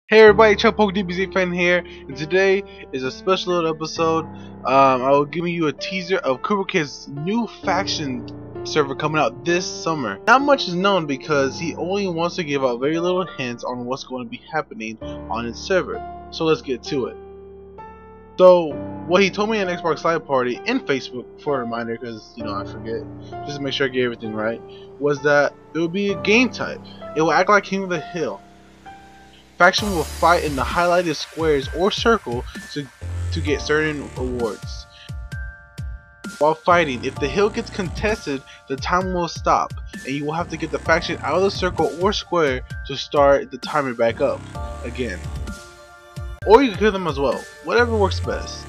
Hey everybody, DBZ fan here, and today is a special little episode. I will give you a teaser of CreeperKid's new faction server coming out this summer. Not much is known because he only wants to give out very little hints on what's going to be happening on his server. So let's get to it. So what he told me in Xbox Live Party and Facebook, for a reminder, because I forget, just to make sure I get everything right, was that it would be a game type. It will act like King of the Hill. Faction will fight in the highlighted squares or circle to get certain awards. While fighting, if the hill gets contested, the time will stop, and you will have to get the faction out of the circle or square to start the timer back up again. Or you can kill them as well, whatever works best.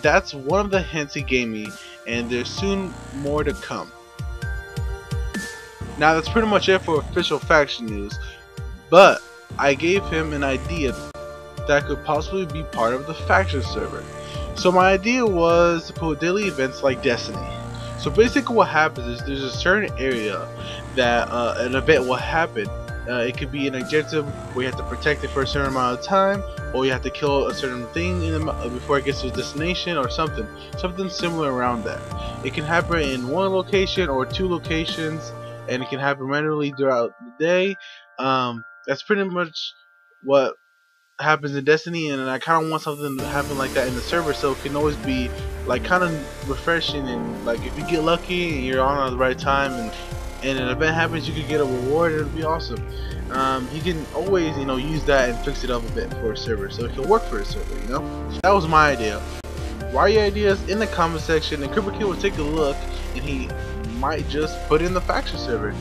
That's one of the hints he gave me, and there's soon more to come. Now that's pretty much it for official faction news, but I gave him an idea that could possibly be part of the faction server. So my idea was to put daily events like Destiny. So basically what happens is there's a certain area that an event will happen. It could be an objective where you have to protect it for a certain amount of time, or you have to kill a certain thing before it gets to its destination, or something similar around that. It can happen in one location or two locations, and it can happen randomly throughout the day. That's pretty much what happens in Destiny, and I kind of want something to happen like that in the server, so it can always be like kind of refreshing, and like if you get lucky and you're on at the right time and an event happens, you could get a reward. It'll be awesome. You can always use that and fix it up a bit for a server, so it can work for a server. That was my idea. Write your ideas in the comment section, and CreeperKid will take a look, and he might just put in the faction server.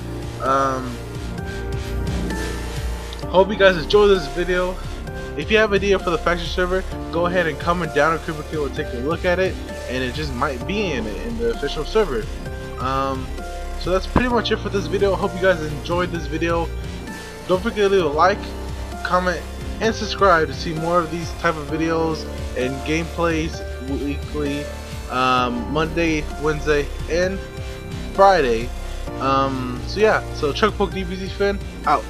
Hope you guys enjoy this video. If you have an idea for the faction server, go ahead and comment down, and CreeperKid will take a look at it, and it just might be in the official server. So that's pretty much it for this video. Hope you guys enjoyed this video. Don't forget to leave a like, comment, and subscribe to see more of these type of videos and gameplays weekly, Monday, Wednesday, and Friday. So yeah, so DBZ fan out.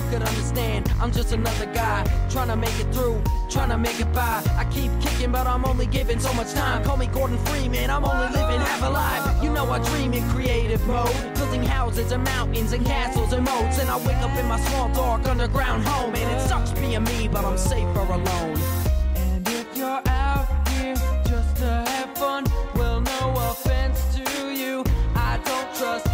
Could understand, I'm just another guy trying to make it through, trying to make it by. I keep kicking, but I'm only given so much time. Call me Gordon Freeman, I'm only living half alive. You know I dream in creative mode, building houses and mountains and castles and moats. And I wake up in my small dark underground home, and it sucks being me, but I'm safer alone. And if you're out here just to have fun, well, no offense to you, I don't trust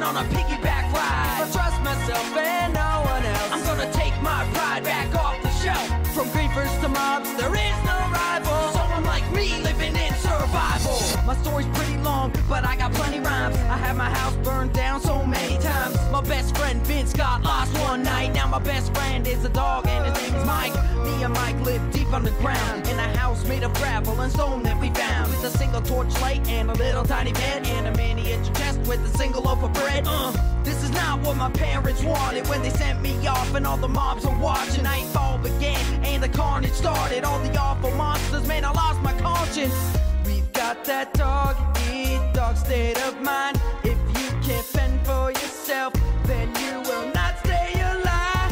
on a piggyback ride. If I trust myself and no one else, I'm gonna take my pride back off the shelf. From creepers to mobs, there is no rival. Someone like me living in survival. My story's pretty long, but I got plenty rhymes. I had my house burned down so many times. My best friend Vince got lost one night. Now my best friend is a dog, and his name is Mike. Me and Mike live deep underground in a house made of gravel and stone that we found, with a single torchlight and a little tiny bed and a miniature chest with a single loaf of bread. This is not what my parents wanted when they sent me off, and all the mobs are watching. Nightfall began and the carnage started. All the awful monsters, man, I lost my conscience. We've got that dog-eat-dog state of mind. If you can't fend for yourself, then you will not stay alive.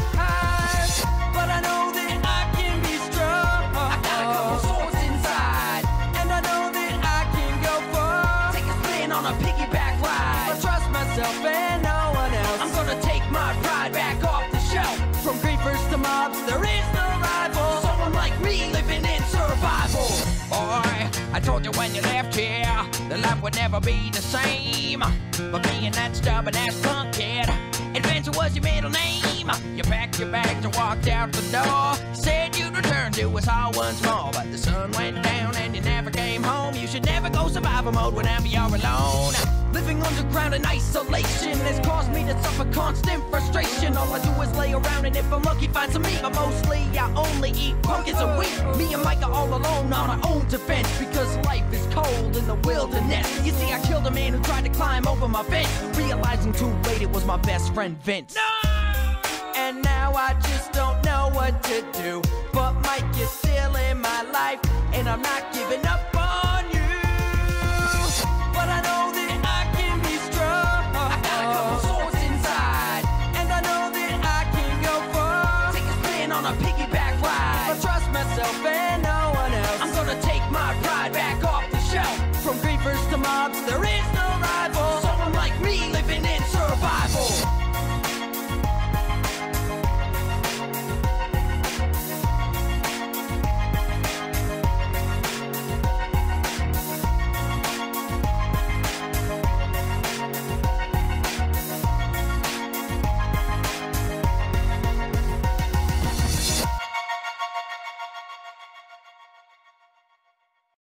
But I know that I can be strong. I got a couple swords inside, and I know that I can go far. Take a spin on a piggyback ride. If I trust myself and no one else, I'm gonna take my pride back off the shelf. From creepers to mobs, there is no rival. Someone like me living in survival. Boy, I told you when you left here, that life would never be the same. But being that stubborn ass punk kid, adventure was your middle name. You packed your bags and walked out the door, said you'd return to us all once more. But the sun went down and you never came home. You should never go survival mode whenever you're alone. Living underground in isolation has caused me to suffer constant frustration. All I do is lay around and if I'm lucky find some meat, but mostly I only eat pumpkins and wheat. Me and Mike are all alone on our own defense, because life is cold in the wilderness. You see, I killed a man who tried to climb over my fence, realizing too late it was my best friend Vince. No! And now I just don't know what to do, but Mike is still in my life, and I'm not giving up